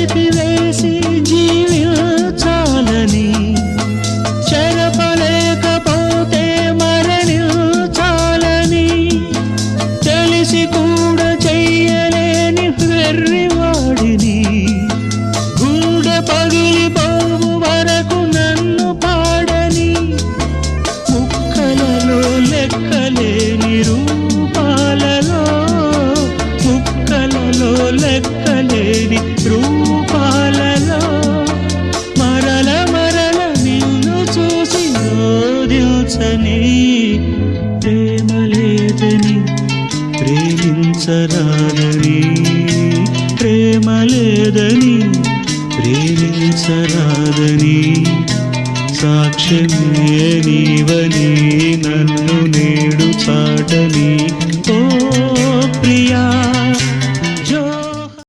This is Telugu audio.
చితివేసి జీవించాలని, చెరపలేకపోతే మరణించాలని, తెలిసి కూడా చెయ్యలేని వెర్రివాడిని, గుండె పగిలిపోవు వరకు నన్ను పాడని, ముక్కలలో లెక్కలేని రూపాలలో, ముక్కలలో లెక్కలేని రూపాలలో మరల మరల నిన్ను చూసి రోదించని, ప్రేమ లేదని ప్రేమించరాదని, ప్రేమ లేదని ప్రేమించరాదని సాక్ష్యమే